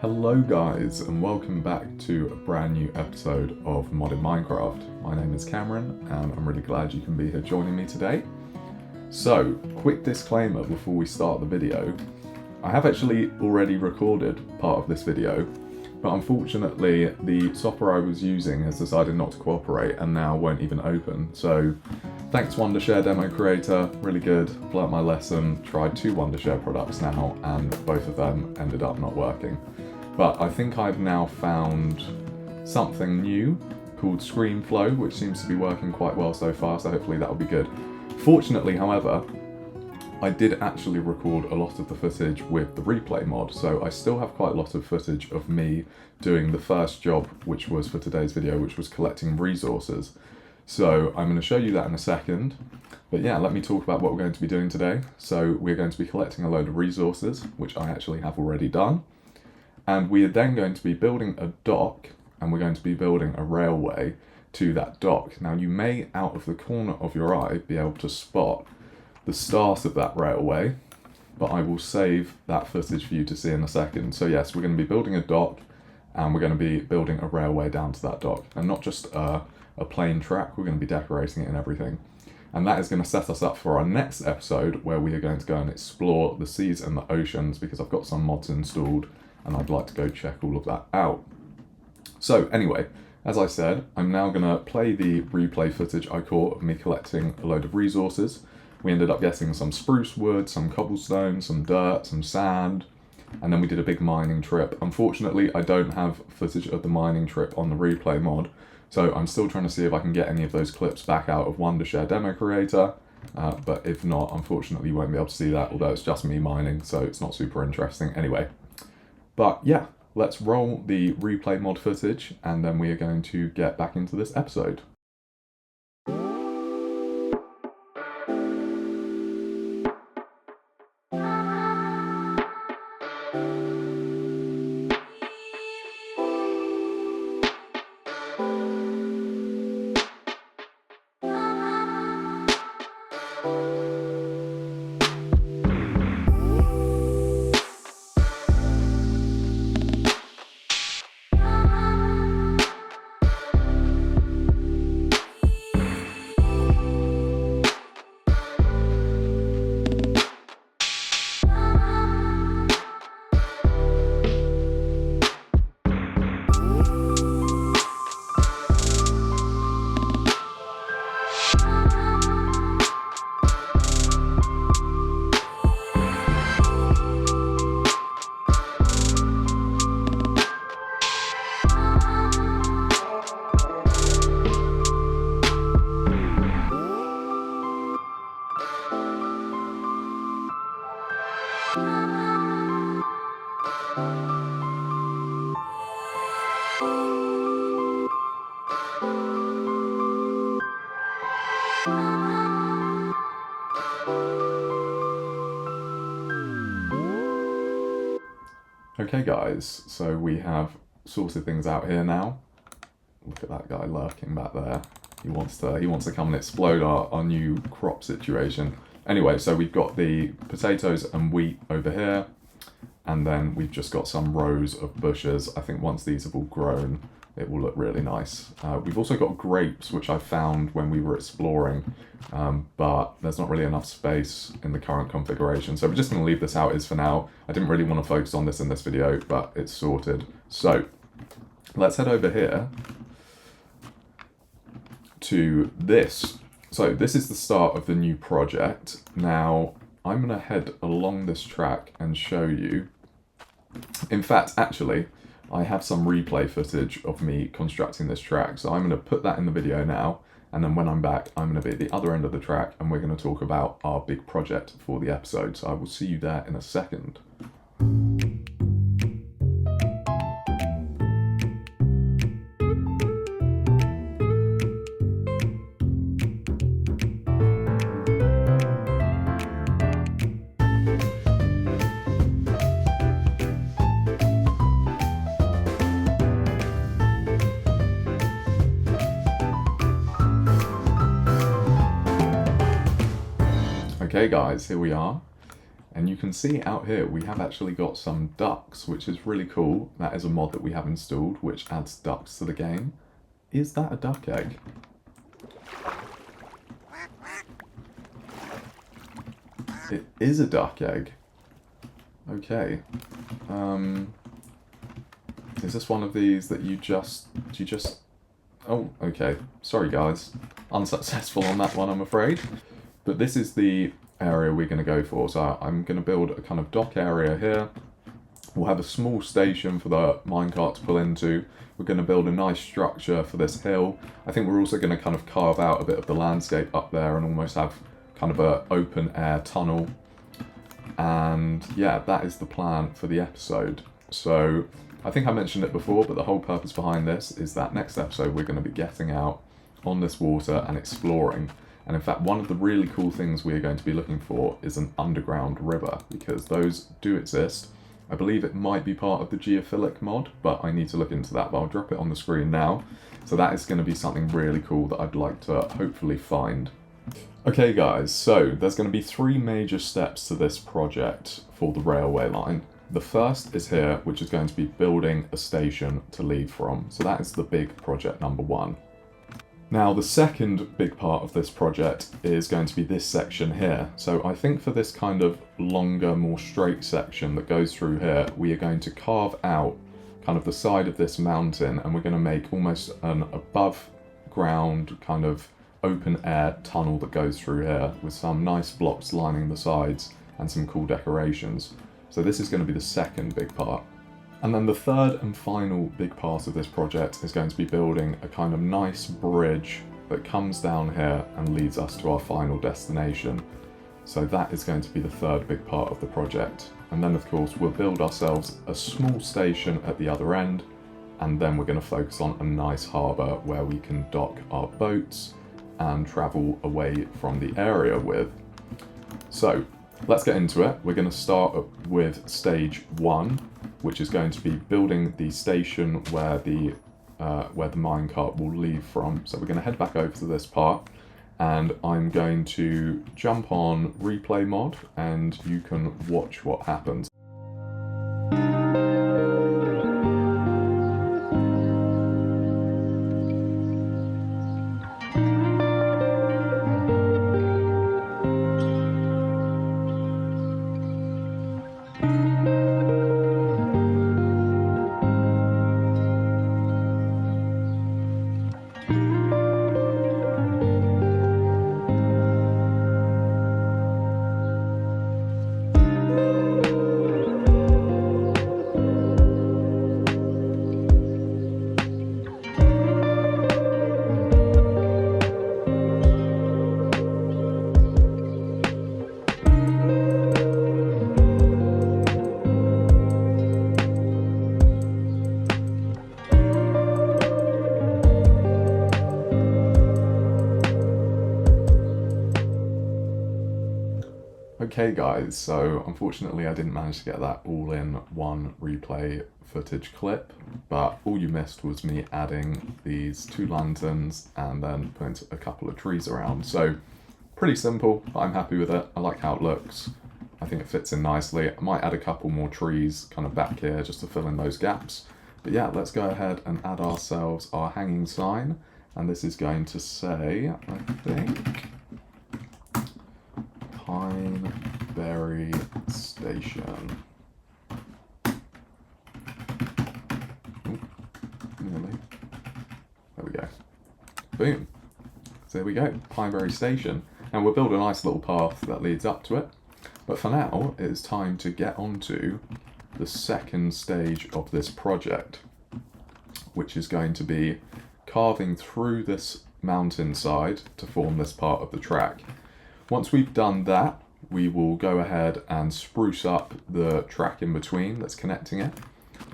Hello guys, and welcome back to a brand new episode of Modded Minecraft. My name is Cameron and I'm really glad you can be here joining me today. So, quick disclaimer before we start the video. I have actually already recorded part of this video, but unfortunately the software I was using has decided not to cooperate and now won't even open. So thanks Wondershare Demo Creator, really good, learnt my lesson, tried 2 Wondershare products now and both of them ended up not working. But I think I've now found something new called ScreenFlow, which seems to be working quite well so far, so hopefully that'll be good. Fortunately, however, I did actually record a lot of the footage with the replay mod, so I still have quite a lot of footage of me doing the first job, which was for today's video, which was collecting resources. So I'm going to show you that in a second. But yeah, let me talk about what we're going to be doing today. So we're going to be collecting a load of resources, which I actually have already done. And we are then going to be building a dock, and we're going to be building a railway to that dock. Now you may, out of the corner of your eye, be able to spot the start of that railway, but I will save that footage for you to see in a second. So yes, we're going to be building a dock, and we're going to be building a railway down to that dock. And not just a plain track, we're going to be decorating it and everything. And that is going to set us up for our next episode, where we are going to go and explore the seas and the oceans, because I've got some mods installed, and I'd like to go check all of that out. So anyway, as I said, I'm now going to play the replay footage I caught of me collecting a load of resources. We ended up getting some spruce wood, some cobblestone, some dirt, some sand, and then we did a big mining trip. Unfortunately, I don't have footage of the mining trip on the replay mod, so I'm still trying to see if I can get any of those clips back out of Wondershare Demo Creator, but if not, unfortunately you won't be able to see that, although it's just me mining, so it's not super interesting anyway. But yeah, let's roll the replay mod footage, and then we are going to get back into this episode. Okay guys, so we have sorted things out here now. Look at that guy lurking back there. He wants to come and explode our new crop situation. Anyway, so we've got the potatoes and wheat over here, and then we've just got some rows of bushes. I think once these have all grown, it will look really nice. We've also got grapes, which I found when we were exploring, but there's not really enough space in the current configuration. So we're just going to leave this how it is for now. I didn't really want to focus on this in this video, but it's sorted. So let's head over here to this. So this is the start of the new project. Now I'm going to head along this track and show you. In fact, actually, I have some replay footage of me constructing this track, so I'm going to put that in the video now, and then when I'm back, I'm going to be at the other end of the track, and we're going to talk about our big project for the episode, so I will see you there in a second. Okay guys, here we are. And you can see out here we have actually got some ducks, which is really cool. That is a mod that we have installed which adds ducks to the game. Is that a duck egg? It is a duck egg. Okay. Is this one of these that you just... Oh, okay. Sorry guys. Unsuccessful on that one, I'm afraid. But this is the area we're going to go for. So I'm going to build a kind of dock area here. We'll have a small station for the minecart to pull into. We're going to build a nice structure for this hill. I think we're also going to kind of carve out a bit of the landscape up there and almost have kind of an open air tunnel. And yeah, that is the plan for the episode. So I think I mentioned it before, but the whole purpose behind this is that next episode we're going to be getting out on this water and exploring. And in fact, one of the really cool things we are going to be looking for is an underground river, because those do exist. I believe it might be part of the geophilic mod, but I need to look into that, but I'll drop it on the screen now. So that is going to be something really cool that I'd like to hopefully find. Okay guys, so there's going to be 3 major steps to this project for the railway line. The first is here, which is going to be building a station to leave from. So that is the big project number 1. Now the second big part of this project is going to be this section here. So I think for this kind of longer, more straight section that goes through here, we are going to carve out kind of the side of this mountain, and we're going to make almost an above ground kind of open air tunnel that goes through here with some nice blocks lining the sides and some cool decorations. So this is going to be the second big part. And then the third and final big part of this project is going to be building a kind of nice bridge that comes down here and leads us to our final destination. So that is going to be the third big part of the project. And then of course we'll build ourselves a small station at the other end, and then we're going to focus on a nice harbour where we can dock our boats and travel away from the area with. So let's get into it. We're going to start with stage 1, which is going to be building the station where the minecart will leave from. So we're going to head back over to this part, and I'm going to jump on replay mod and you can watch what happens. Okay guys, so unfortunately I didn't manage to get that all in one replay footage clip, but all you missed was me adding these 2 lanterns and then putting a couple of trees around. So pretty simple, but I'm happy with it. I like how it looks. I think it fits in nicely. I might add a couple more trees kind of back here just to fill in those gaps. But yeah, let's go ahead and add ourselves our hanging sign. And this is going to say, I think, Pineberry Station. Nearly. There we go. Boom. So there we go, Pineberry Station. And we'll build a nice little path that leads up to it. But for now, it is time to get onto the second stage of this project, which is going to be carving through this mountainside to form this part of the track. Once we've done that, we will go ahead and spruce up the track in between that's connecting it.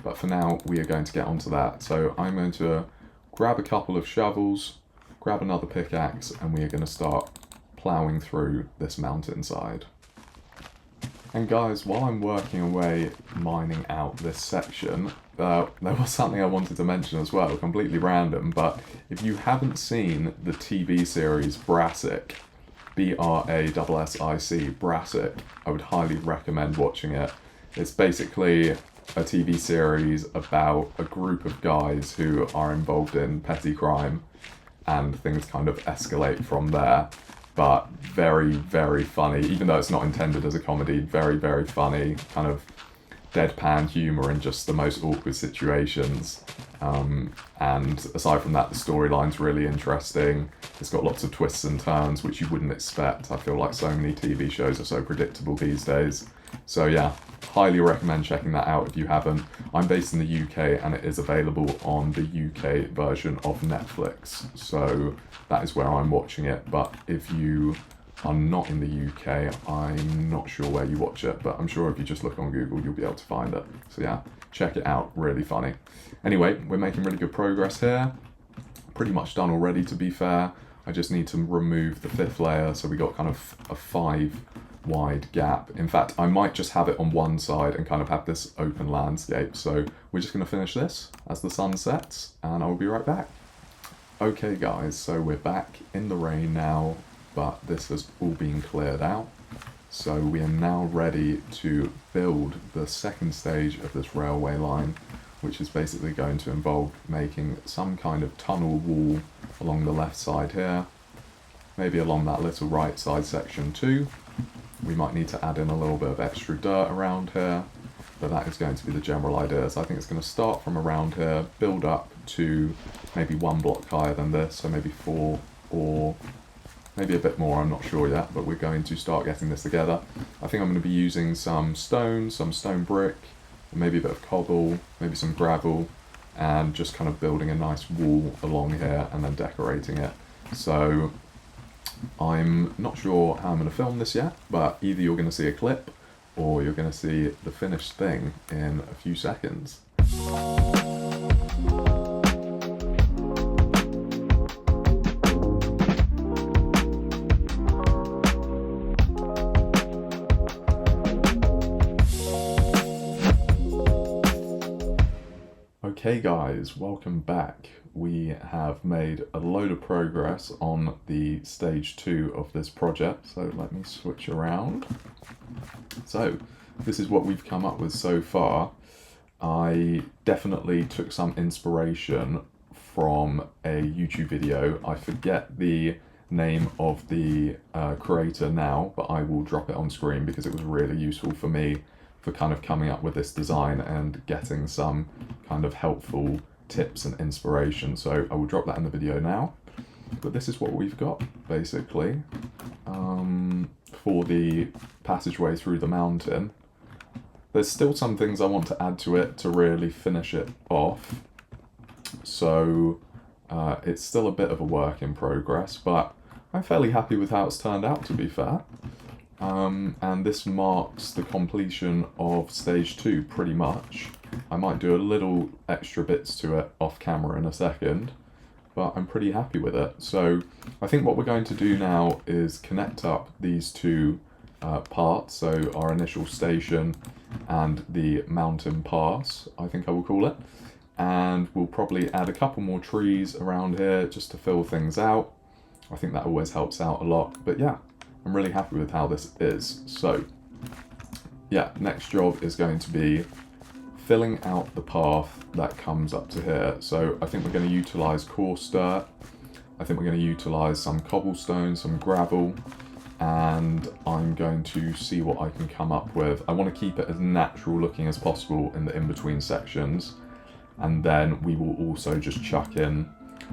But for now, we are going to get onto that. So I'm going to grab a couple of shovels, grab another pickaxe, and we are going to start ploughing through this mountainside. And guys, while I'm working away mining out this section, there was something I wanted to mention as well, completely random, but if you haven't seen the TV series Brassic, Brasic, Brassic. I would highly recommend watching it. It's basically a TV series about a group of guys who are involved in petty crime, and things kind of escalate from there. But very, very funny, even though it's not intended as a comedy, very, very funny, kind of deadpan humour in just the most awkward situations. And aside from that, the storyline's really interesting. It's got lots of twists and turns which you wouldn't expect. I feel like so many TV shows are so predictable these days. So yeah, highly recommend checking that out if you haven't. I'm based in the UK and it is available on the UK version of Netflix. So that is where I'm watching it. But if you are not in the UK, I'm not sure where you watch it, but I'm sure if you just look on Google, you'll be able to find it. So yeah, check it out, really funny. Anyway, we're making really good progress here. Pretty much done already, to be fair. I just need to remove the 5th layer, so we got kind of a 5 wide gap. In fact, I might just have it on one side and kind of have this open landscape. So we're just gonna finish this as the sun sets, and I'll be right back. Okay guys, so we're back in the rain now, but this has all been cleared out. So we are now ready to build the second stage of this railway line, which is basically going to involve making some kind of tunnel wall along the left side here, maybe along that little right side section too. We might need to add in a little bit of extra dirt around here, but that is going to be the general idea. So I think it's going to start from around here, build up to maybe 1 block higher than this, so maybe 4 or maybe a bit more, I'm not sure yet, but we're going to start getting this together. I think I'm going to be using some stone brick, maybe a bit of cobble, maybe some gravel, and just kind of building a nice wall along here and then decorating it. So I'm not sure how I'm going to film this yet, but either you're going to see a clip or you're going to see the finished thing in a few seconds. Okay guys, welcome back. We have made a load of progress on the stage 2 of this project, so let me switch around. So this is what we've come up with so far. I definitely took some inspiration from a YouTube video. I forget the name of the creator now, but I will drop it on screen because it was really useful for me for kind of coming up with this design and getting some kind of helpful tips and inspiration. So I will drop that in the video now. But this is what we've got, basically, for the passageway through the mountain. There's still some things I want to add to it to really finish it off. So it's still a bit of a work in progress, but I'm fairly happy with how it's turned out, to be fair. And this marks the completion of stage 2 pretty much. I might do a little extra bits to it off camera in a second, but I'm pretty happy with it. So I think what we're going to do now is connect up these two parts, so our initial station and the mountain pass, I think I will call it. And we'll probably add a couple more trees around here just to fill things out. I think that always helps out a lot, but yeah. I'm really happy with how this is. So yeah, next job is going to be filling out the path that comes up to here. So I think we're going to utilize coarse dirt. I think we're going to utilize some cobblestone, some gravel, and I'm going to see what I can come up with. I want to keep it as natural looking as possible in the in-between sections. And then we will also just chuck in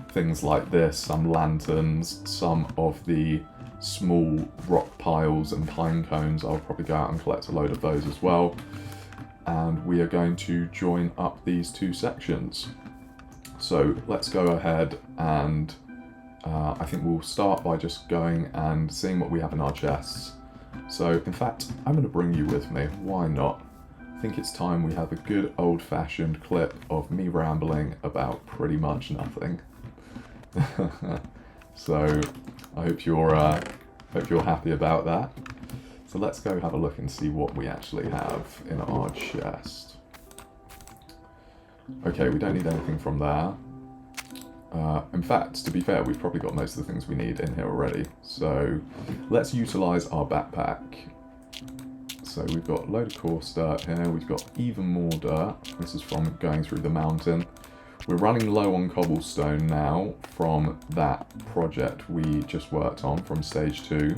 things like this, some lanterns, some of the small rock piles and pine cones. I'll probably go out and collect a load of those as well. And we are going to join up these two sections. So let's go ahead and I think we'll start by just going and seeing what we have in our chests. So in fact, I'm going to bring you with me. Why not? I think it's time we have a good old-fashioned clip of me rambling about pretty much nothing. So I hope you're happy about that. So let's go have a look and see what we actually have in our chest. Okay, we don't need anything from there. In fact, to be fair, we've probably got most of the things we need in here already. So let's utilize our backpack. So we've got a load of coarse dirt here, we've got even more dirt. This is from going through the mountain. We're running low on cobblestone now from that project we just worked on from stage 2.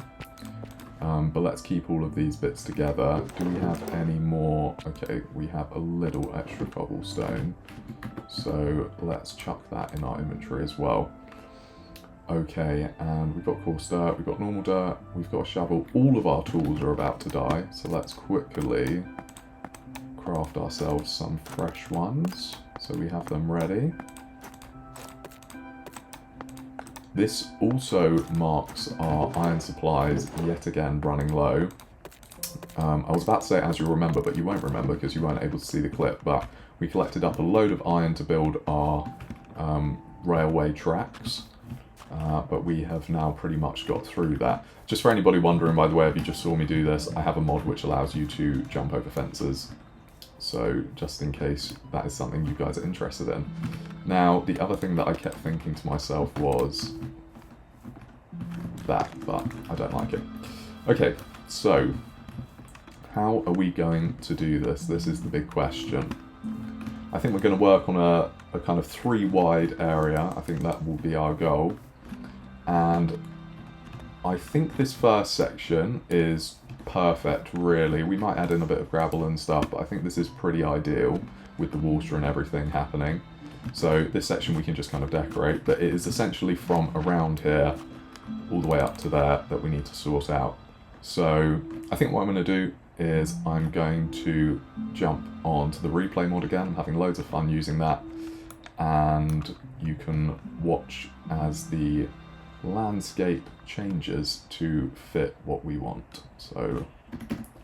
But let's keep all of these bits together. Do we have any more? Okay, we have a little extra cobblestone. So let's chuck that in our inventory as well. Okay, and we've got coarse dirt, we've got normal dirt, we've got a shovel. All of our tools are about to die, so let's quickly craft ourselves some fresh ones so we have them ready. This also marks our iron supplies yet again running low. I was about to say as you remember, but you won't remember because you weren't able to see the clip, but we collected up a load of iron to build our railway tracks. But we have now pretty much got through that. Just for anybody wondering, by the way, if you just saw me do this, I have a mod which allows you to jump over fences. So just in case that is something you guys are interested in. Now, the other thing that I kept thinking to myself was that, but I don't like it. Okay, so how are we going to do this? This is the big question. I think we're going to work on a kind of 3 wide area. I think that will be our goal. And I think this first section is perfect, really. We might add in a bit of gravel and stuff, but I think this is pretty ideal with the water and everything happening. So this section we can just kind of decorate, but it is essentially from around here all the way up to there that we need to sort out. So I think what I'm going to do is I'm going to jump onto the replay mod again. I'm having loads of fun using that, and you can watch as the landscape changes to fit what we want. So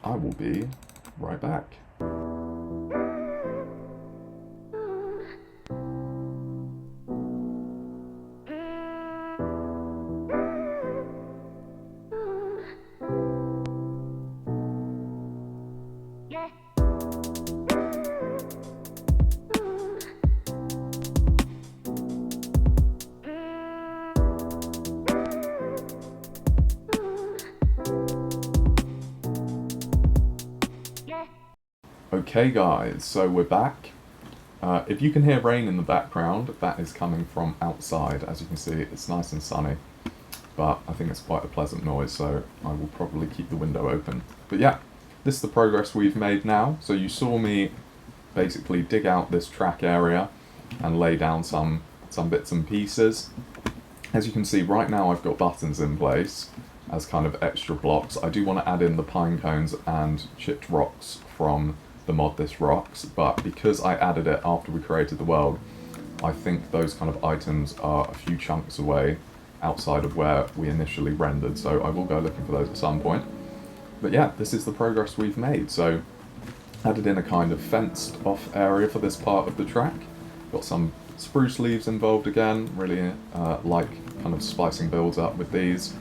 I will be right back. Okay guys, so we're back. If you can hear rain in the background, that is coming from outside. As you can see, it's nice and sunny, but I think it's quite a pleasant noise, so I will probably keep the window open. But yeah, this is the progress we've made now. So you saw me basically dig out this track area and lay down some bits and pieces. As you can see, right now I've got buttons in place as kind of extra blocks. I do want to add in the pine cones and chipped rocks from the mod This Rocks, but because I added it after we created the world, I think those kind of items are a few chunks away outside of where we initially rendered, so I will go looking for those at some point. But yeah, this is the progress we've made. So added in a kind of fenced off area for this part of the track. Got some spruce leaves involved again, really like kind of spicing builds up with these.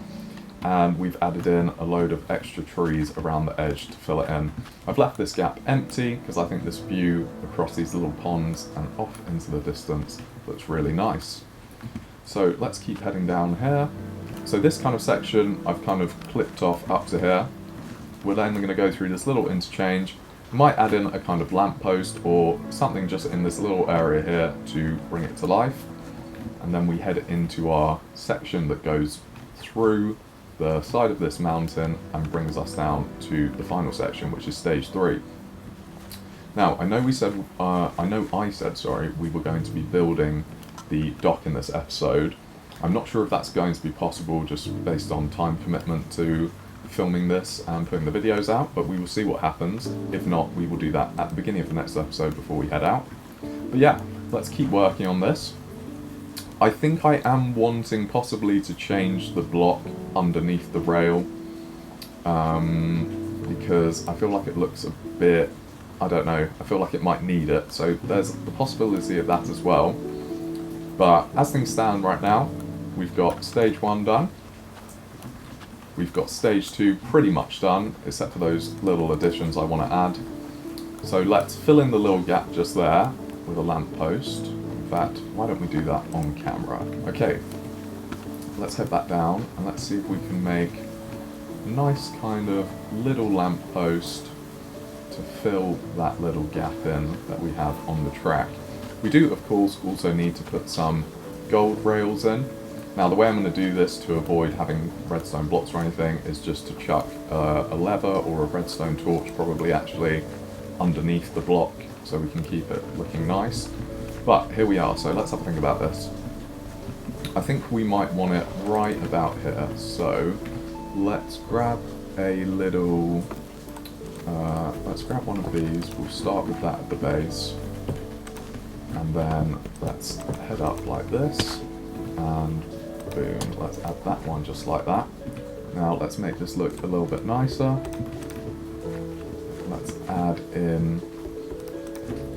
And we've added in a load of extra trees around the edge to fill it in. I've left this gap empty because I think this view across these little ponds and off into the distance looks really nice. So let's keep heading down here. So this kind of section I've kind of clipped off up to here. We're then going to go through this little interchange. We might add in a kind of lamppost or something just in this little area here to bring it to life. And then we head into our section that goes through the side of this mountain and brings us down to the final section, which is stage 3. Now, I said we were going to be building the dock in this episode. I'm not sure if that's going to be possible just based on time commitment to filming this and putting the videos out, but we will see what happens. If not, we will do that at the beginning of the next episode before we head out. But yeah, let's keep working on this. I think I am wanting possibly to change the block underneath the rail because I feel like it looks a bit, I don't know, I feel like it might need it, so there's the possibility of that as well. But as things stand right now, we've got stage 1 done, we've got stage 2 pretty much done, except for those little additions I want to add. So let's fill in the little gap just there with a lamppost. fact, why don't we do that on camera? Okay, let's head back down and let's see if we can make a nice kind of little lamppost to fill that little gap in that we have on the track. We do, of course, also need to put some gold rails in. Now, the way I'm going to do this to avoid having redstone blocks or anything is just to chuck a lever or a redstone torch, probably actually underneath the block, so we can keep it looking nice. But here we are, so let's have a think about this. I think we might want it right about here, so let's grab a little, let's grab one of these. We'll start with that at the base, and then let's head up like this, and boom, let's add that one just like that. Now let's make this look a little bit nicer. Let's add in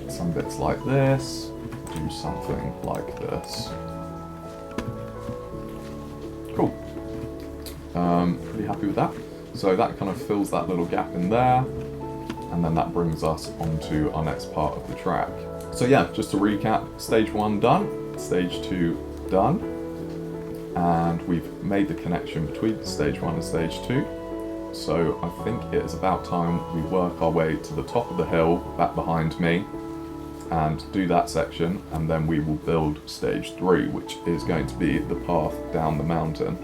some bits like this, do something like this. Cool. Pretty happy with that. So that kind of fills that little gap in there, and then that brings us onto our next part of the track. So yeah, just to recap, stage 1 done, stage 2 done, and we've made the connection between stage 1 and stage 2. So I think it is about time we work our way to the top of the hill back behind me and do that section, and then we will build stage 3, which is going to be the path down the mountain.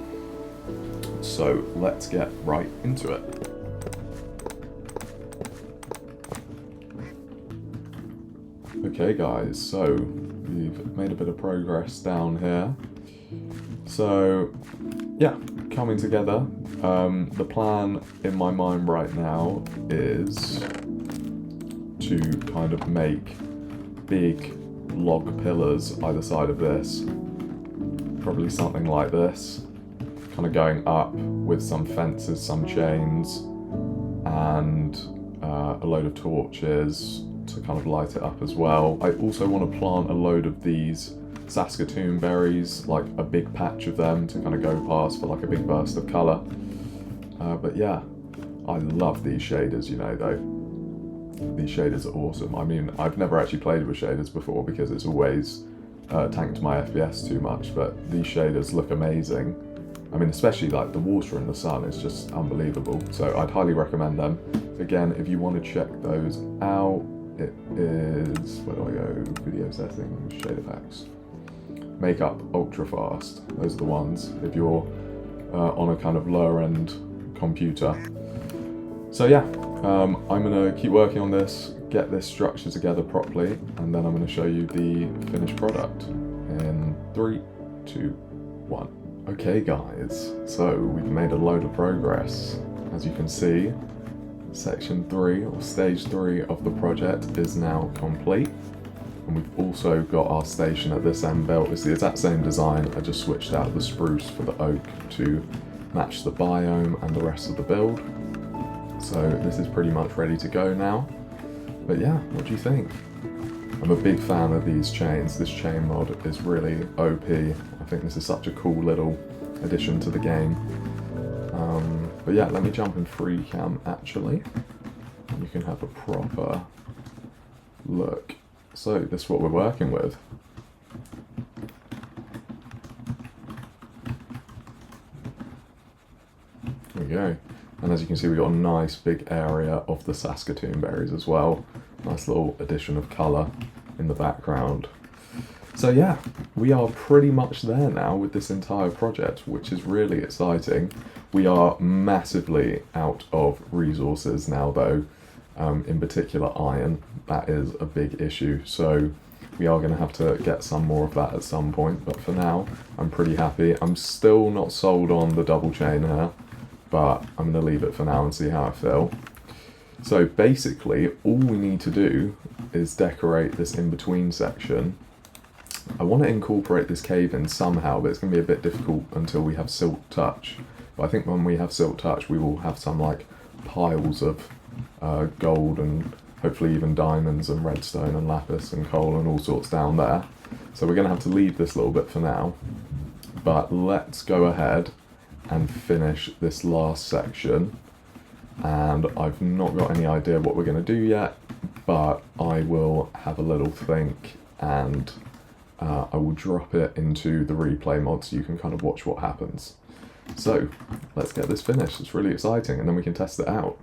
So let's get right into it. Okay guys, so we've made a bit of progress down here. So yeah, coming together. The plan in my mind right now is to kind of make big log pillars either side of this. Probably something like this, kind of going up with some fences, some chains, and a load of torches to kind of light it up as well. I also want to plant a load of these Saskatoon berries, like a big patch of them to kind of go past for like a big burst of colour. But yeah, I love these shaders, you know, though. These shaders are awesome. I mean, I've never actually played with shaders before because it's always tanked my FPS too much, but these shaders look amazing. I mean, especially like the water in the sun is just unbelievable. So I'd highly recommend them. Again, if you want to check those out, it is, where do I go? Video settings, shader packs. Makeup ultra fast. Those are the ones if you're on a kind of lower end computer. So yeah, I'm going to keep working on this, get this structure together properly, and then I'm going to show you the finished product in 3, 2, 1. Okay guys, so we've made a load of progress. As you can see, section 3 or stage 3 of the project is now complete. And we've also got our station at this end built. It's the exact same design, I just switched out the spruce for the oak to match the biome and the rest of the build. So this is pretty much ready to go now. But yeah, what do you think? I'm a big fan of these chains. This chain mod is really OP. I think this is such a cool little addition to the game. But yeah, let me jump in free cam actually. You can have a proper look. So this is what we're working with. There we go. And as you can see, we've got a nice big area of the Saskatoon berries as well. Nice little addition of colour in the background. So yeah, we are pretty much there now with this entire project, which is really exciting. We are massively out of resources now though, in particular iron. That is a big issue, so we are going to have to get some more of that at some point, but for now I'm pretty happy. I'm still not sold on the double chain here, but I'm going to leave it for now and see how I feel. So basically all we need to do is decorate this in-between section. I want to incorporate this cave in somehow, but it's going to be a bit difficult until we have Silk Touch. But I think when we have Silk Touch we will have some like piles of gold and hopefully even diamonds and redstone and lapis and coal and all sorts down there. So we're going to have to leave this little bit for now. But let's go ahead and finish this last section. And I've not got any idea what we're going to do yet, but I will have a little think and I will drop it into the replay mod so you can kind of watch what happens. So let's get this finished. It's really exciting, and then we can test it out.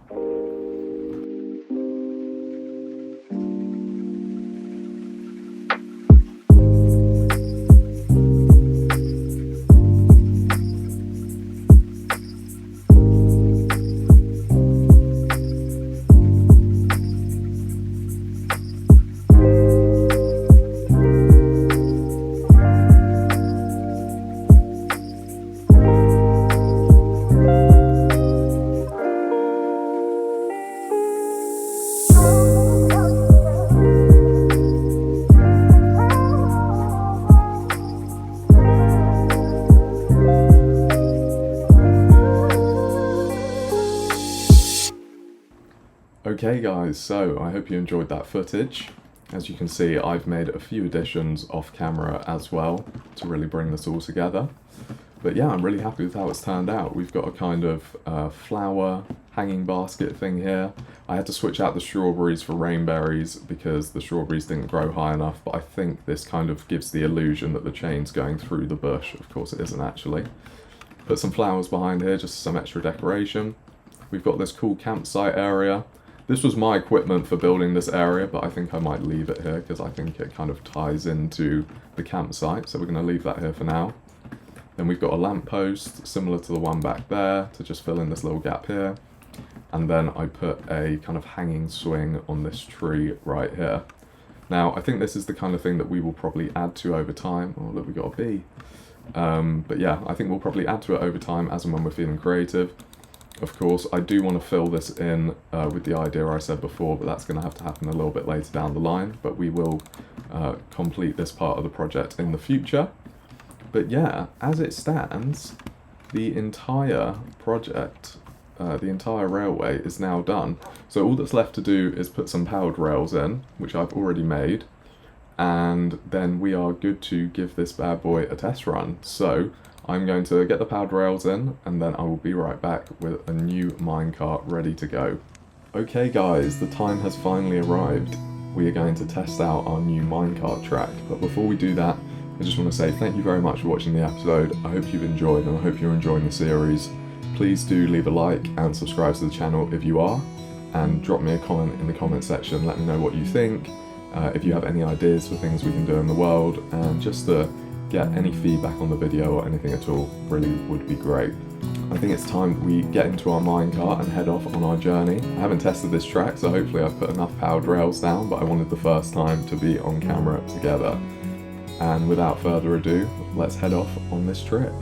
Okay guys, so I hope you enjoyed that footage. As you can see, I've made a few additions off camera as well to really bring this all together. But yeah, I'm really happy with how it's turned out. We've got a kind of flower hanging basket thing here. I had to switch out the strawberries for rainberries because the strawberries didn't grow high enough, but I think this kind of gives the illusion that the chain's going through the bush. Of course it isn't actually. Put some flowers behind here, just some extra decoration. We've got this cool campsite area. This was my equipment for building this area, but I think I might leave it here because I think it kind of ties into the campsite, so we're going to leave that here for now. Then we've got a lamppost, similar to the one back there, to just fill in this little gap here. And then I put a kind of hanging swing on this tree right here. Now, I think this is the kind of thing that we will probably add to over time. Oh, look, we got a bee. But yeah, I think we'll probably add to it over time as and when we're feeling creative. Of course, I do want to fill this in with the idea I said before, but that's going to have to happen a little bit later down the line. But we will complete this part of the project in the future. But yeah, as it stands, the entire project, the entire railway is now done. So all that's left to do is put some powered rails in, which I've already made. And then we are good to give this bad boy a test run. So I'm going to get the powered rails in, and then I will be right back with a new minecart ready to go. Okay guys, the time has finally arrived. We are going to test out our new minecart track, but before we do that, I just want to say thank you very much for watching the episode. I hope you've enjoyed, and I hope you're enjoying the series. Please do leave a like and subscribe to the channel if you are, and drop me a comment in the comment section. Let me know what you think, if you have any ideas for things we can do in the world, and just to get any feedback on the video or anything at all really would be great. I think it's time we get into our minecart and head off on our journey. I haven't tested this track, so hopefully I've put enough powered rails down, but I wanted the first time to be on camera together. And without further ado, let's head off on this trip.